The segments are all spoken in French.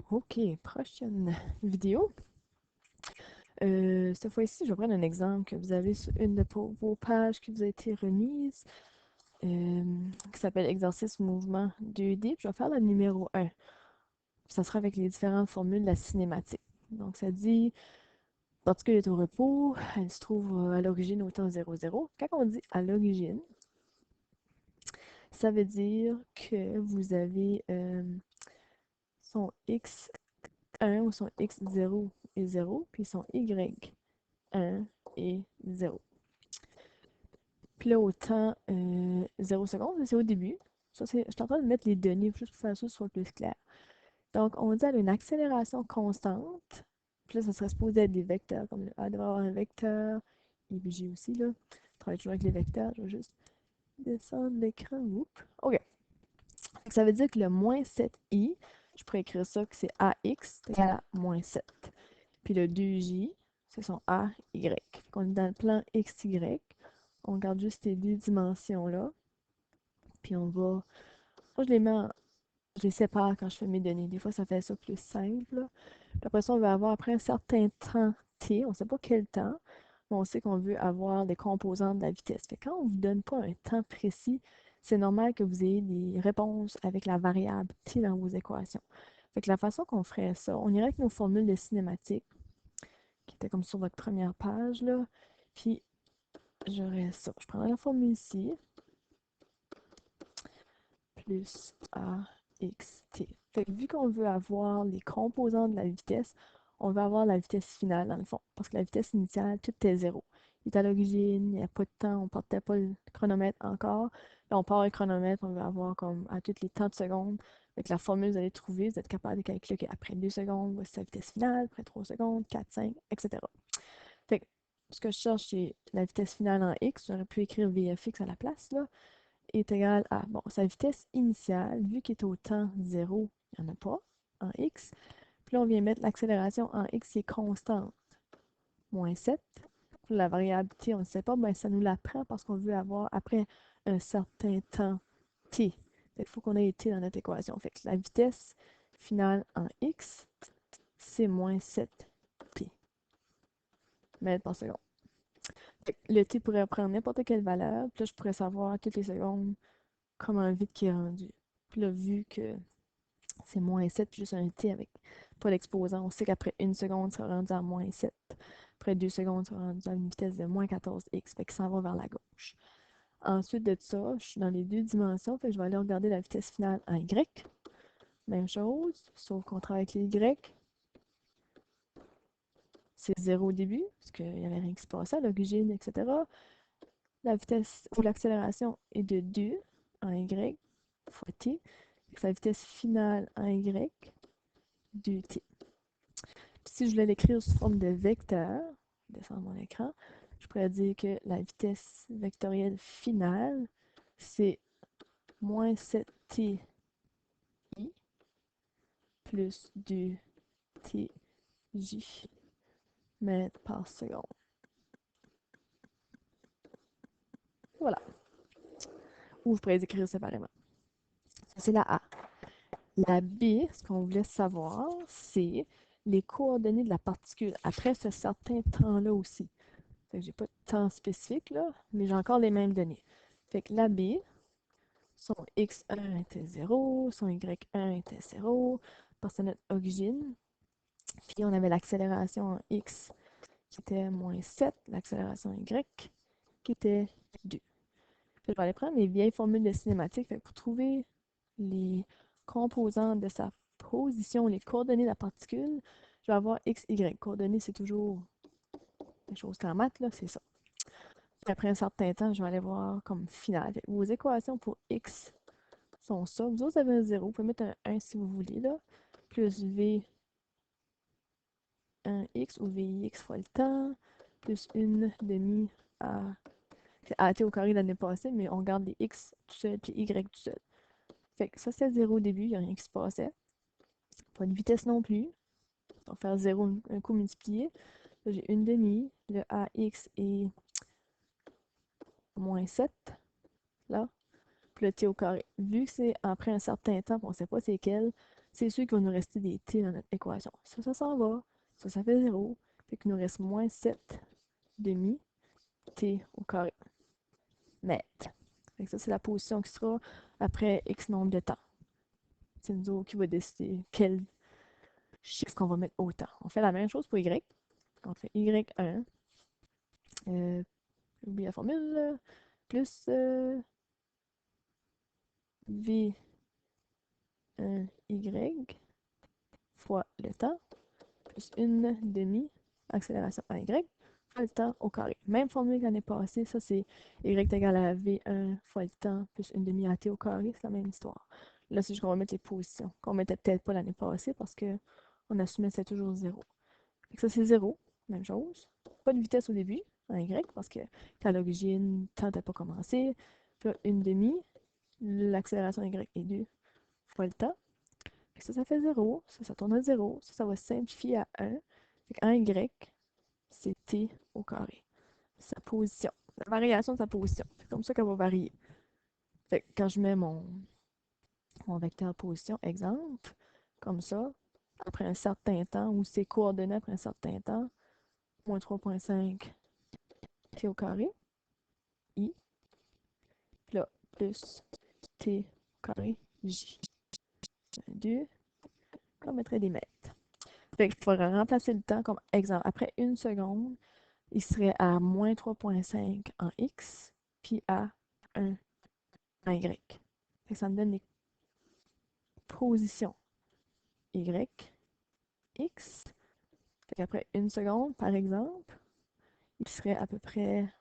OK, prochaine vidéo. Cette fois-ci, je vais prendre un exemple que vous avez sur une de vos pages qui vous a été remise, qui s'appelle Exercice mouvement 2D. Puis je vais faire le numéro 1. Ça sera avec les différentes formules de la cinématique. Donc, ça dit, particule est au repos, elle se trouve à l'origine au temps 0, 0. Quand on dit à l'origine, ça veut dire que vous avez son x1 ou son x0 et 0, puis son y1 et 0. Puis là, au temps 0 secondes, c'est au début. Ça, je suis en train de mettre les données juste pour faire ça soit plus clair. Donc, on dit elle a une accélération constante. Puis là, ça serait supposé être des vecteurs, comme le A devrait avoir un vecteur, et puis J aussi, là. Je travaille toujours avec les vecteurs, je vais juste descendre l'écran. Oups. OK. Ça veut dire que le moins 7i, je pourrais écrire ça que c'est AX égal à moins 7. Puis le 2j, c'est son AY. On est dans le plan XY. On regarde juste ces deux dimensions-là. Puis on va. Moi, je les sépare quand je fais mes données. Des fois, ça fait ça plus simple. Puis après ça, on va avoir après un certain temps t, on ne sait pas quel temps, mais on sait qu'on veut avoir des composantes de la vitesse. Fait que quand on ne vous donne pas un temps précis, c'est normal que vous ayez des réponses avec la variable t dans vos équations. Fait que la façon qu'on ferait ça, on irait avec nos formules de cinématique, qui étaient comme sur votre première page, là. Puis j'aurais ça. Je prendrais la formule ici, plus AXT. Fait que vu qu'on veut avoir les composants de la vitesse, on veut avoir la vitesse finale dans le fond. Parce que la vitesse initiale, tout est zéro. Il est à l'origine, il n'y a pas de temps, on ne partait pas le chronomètre encore. Là, on part le chronomètre, on veut avoir comme à tous les temps de secondes. Avec la formule, vous allez trouver, vous êtes capable de calculer qu'après 2 secondes, voici sa vitesse finale, après 3 secondes, 4, 5, etc. Fait que ce que je cherche, c'est la vitesse finale en x. J'aurais pu écrire VFX à la place, là est égal à, bon, sa vitesse initiale, vu qu'il est au temps 0, il n'y en a pas, en x. Puis là, on vient mettre l'accélération en x qui est constante, moins 7. Puis la variable t, on ne sait pas, mais ça nous la prend parce qu'on veut avoir après un certain temps t. Il faut qu'on ait t dans notre équation. Fait que la vitesse finale en x, c'est moins 7t mètres par seconde. Le t pourrait prendre n'importe quelle valeur, puis là, je pourrais savoir toutes les secondes comment vite qu'il est rendu. Puis là, vu que c'est moins 7 plus juste un t avec pas d'exposant, on sait qu'après une seconde, ça sera rendu à moins 7. Après 2 secondes, ça sera rendu à une vitesse de moins 14x, fait qu'il s'en va vers la gauche. Ensuite de ça, je suis dans les deux dimensions, fait que je vais aller regarder la vitesse finale en y. Même chose, sauf qu'on travaille avec les y. C'est 0 au début, parce qu'il n'y avait rien qui se passait à l'origine, etc. La vitesse ou l'accélération est de 2 en y fois t. La vitesse finale en y, 2t. Si je voulais l'écrire sous forme de vecteur, je descends mon écran, je pourrais dire que la vitesse vectorielle finale, c'est moins 7ti plus 2tj mètres par seconde. Voilà. Ou je pourrais écrire séparément. Ça, c'est la A. La B, ce qu'on voulait savoir, c'est les coordonnées de la particule après ce certain temps-là aussi. Fait que j'ai pas de temps spécifique, là, mais j'ai encore les mêmes données. Fait que la B, son x1 était 0, son y1 était 0, parce que c'est notre origine. Puis on avait l'accélération en x qui était moins 7, l'accélération y qui était 2. Puis je vais aller prendre mes vieilles formules de cinématique. Fait que pour trouver les composants de sa position, les coordonnées de la particule, je vais avoir x, y. Coordonnées, c'est toujours des choses qu'en maths, là, c'est ça. Puis après un certain temps, je vais aller voir comme finale. Vos équations pour x sont ça. Vous autres, vous avez un 0. Vous pouvez mettre un 1 si vous voulez, là. Plus V1x ou VX fois le temps. Plus une demi à... C'est AT au carré l'année passée, mais on garde les x tout seul puis y tout seul. Fait que ça, c'était 0 au début. Il n'y a rien qui se passait. Pas de vitesse non plus. On va faire 0 un coup multiplié. Là, j'ai une demi. Le AX est moins 7. Là. puis le t au carré. Vu que c'est après un certain temps, on ne sait pas c'est quel, c'est sûr qu'il va nous rester des t dans notre équation. Ça s'en va. Ça fait 0. Fait qu'il nous reste moins 7 demi t au carré mètres. Fait que ça, c'est la position qui sera après X nombre de temps. C'est nous autres qui va décider quel chiffre qu'on va mettre au temps. On fait la même chose pour Y. On fait Y1, oublie la formule, plus V1Y fois le temps, plus une demi accélération à Y fois le temps au carré. Même formule que l'année passée, ça c'est Y est égal à V1 fois le temps plus une demi à T au carré, c'est la même histoire. Là, c'est juste qu'on va mettre les positions, qu'on mettait peut-être pas l'année passée parce qu'on assumait que c'était toujours 0. Fait que ça, c'est 0, même chose. Pas de vitesse au début, en Y, parce que qu'à l'origine, le temps n'a pas commencé. Puis une demi, l'accélération Y est 2 fois le temps. Ça fait 0. Ça tourne à 0. Ça va se simplifier à 1. En Y, c'est T au carré. Sa position. La variation de sa position. C'est comme ça qu'elle va varier. Fait que quand je mets mon vecteur position, exemple, comme ça, après un certain temps, ou ses coordonnées après un certain temps, moins 3,5 T au carré, I, puis là, plus T au carré, J. 2, on mettrait des mètres. Fait qu'il faudrait remplacer le temps comme exemple. Après une seconde, il serait à moins 3,5 en X, puis à 1 en Y. Fait que ça me donne les positions Y, X. Fait qu'après une seconde, par exemple, il serait à peu près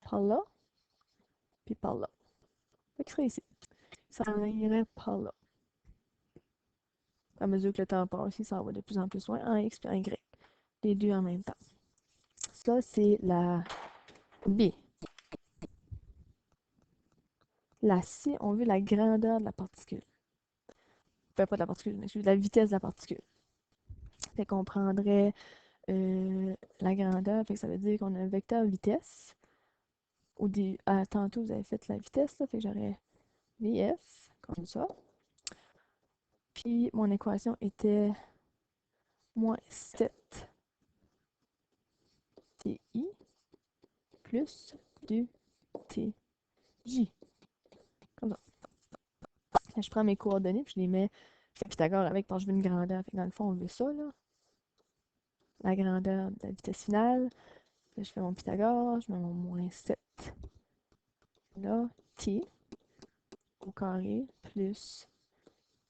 par là, puis par là. Fait qu'il serait ici. Ça irait par là. À mesure que le temps passe, il s'en va de plus en plus loin en X puis en Y. Les deux en même temps. Ça, c'est la B. La C, on veut la grandeur de la particule. Enfin, pas de la particule, mais la vitesse de la particule. Fait qu'on prendrait la grandeur, fait que ça veut dire qu'on a un vecteur vitesse. Tantôt, vous avez fait la vitesse, là, fait que j'aurais VF, comme ça. Puis mon équation était moins 7 TI plus 2 TJ. Comme ça. Là, je prends mes coordonnées, puis je les mets. Je fais Pythagore avec, parce que je veux une grandeur. Fait que dans le fond, on veut ça, là. La grandeur de la vitesse finale. Là, je fais mon Pythagore, je mets mon moins 7. Là, T au carré plus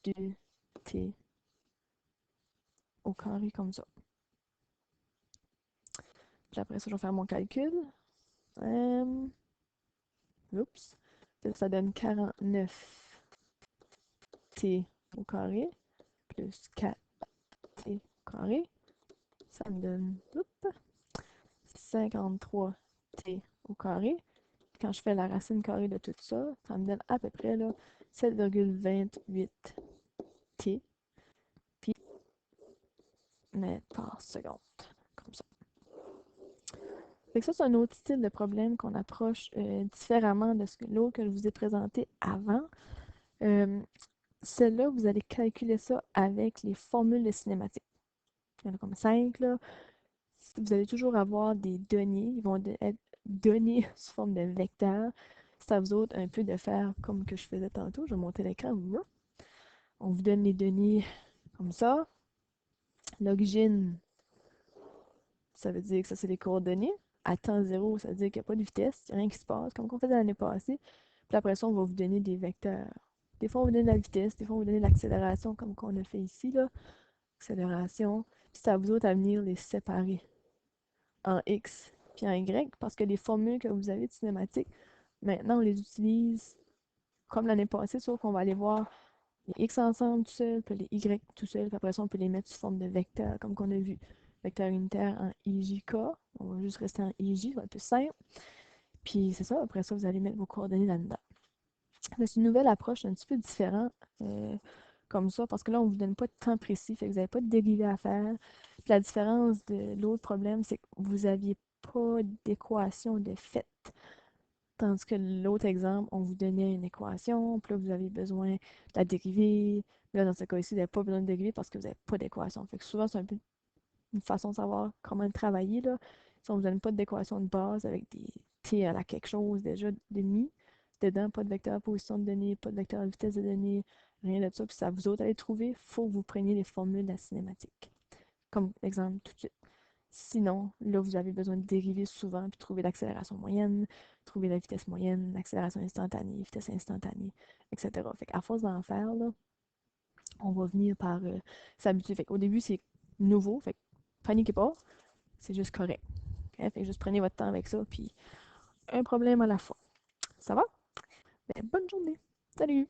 2T au carré comme ça. Puis après ça, je vais faire mon calcul. Oups. Ça donne 49 T au carré plus 4 T au carré. Ça me donne 53 T au carré. Quand je fais la racine carrée de tout ça, ça me donne à peu près 7,28 T mètres par seconde. Comme ça. Fait que ça, c'est un autre style de problème qu'on approche différemment de l'autre que je vous ai présenté avant. Celle-là, vous allez calculer ça avec les formules de cinématique. Il y en a comme 5, là. Vous allez toujours avoir des données. Ils vont être donnés sous forme de vecteurs. C'est à vous autres un peu de faire comme que je faisais tantôt. Je vais monter l'écran. On vous donne les données comme ça. L'origine, ça veut dire que ça, c'est les coordonnées. À temps zéro, ça veut dire qu'il n'y a pas de vitesse, il n'y a rien qui se passe, comme on faisait l'année passée. Puis après ça, on va vous donner des vecteurs. Des fois, on vous donne la vitesse, des fois, on vous donne l'accélération, comme qu'on a fait ici, là. Accélération. Puis c'est à vous autres à venir les séparer en X puis en Y, parce que les formules que vous avez de cinématique, maintenant, on les utilise comme l'année passée, sauf qu'on va aller voir les X ensemble tout seul, puis les Y tout seul, puis après ça, on peut les mettre sous forme de vecteurs, comme qu'on a vu. Vecteur unitaire en IJK. On va juste rester en IJ, ça va être plus simple. Puis c'est ça, après ça, vous allez mettre vos coordonnées là-dedans. C'est une nouvelle approche un petit peu différente comme ça, parce que là, on ne vous donne pas de temps précis, fait que vous n'avez pas de dérivé à faire. Puis la différence de l'autre problème, c'est que vous n'aviez pas d'équation de fait. Tandis que l'autre exemple, on vous donnait une équation, puis là, vous avez besoin de la dériver. Là, dans ce cas-ci, vous n'avez pas besoin de dériver parce que vous n'avez pas d'équation. Fait que souvent, c'est un peu une façon de savoir comment travailler, là. Si on vous donne pas d'équation de base avec des t à la quelque chose déjà démis, dedans, pas de vecteur position de données, pas de vecteur vitesse de données, rien de ça, puis c'est à vous autres à les trouver, il faut que vous preniez les formules de la cinématique. Comme exemple tout de suite. Sinon, là, vous avez besoin de dériver souvent, puis trouver l'accélération moyenne, trouver la vitesse moyenne, l'accélération instantanée, vitesse instantanée, etc. Fait qu'à force d'en faire, là, on va venir par s'habituer. Fait qu'au début, c'est nouveau, fait que paniquez pas, c'est juste correct. Okay? Fait que juste prenez votre temps avec ça, puis un problème à la fois. Ça va? Ben, bonne journée. Salut!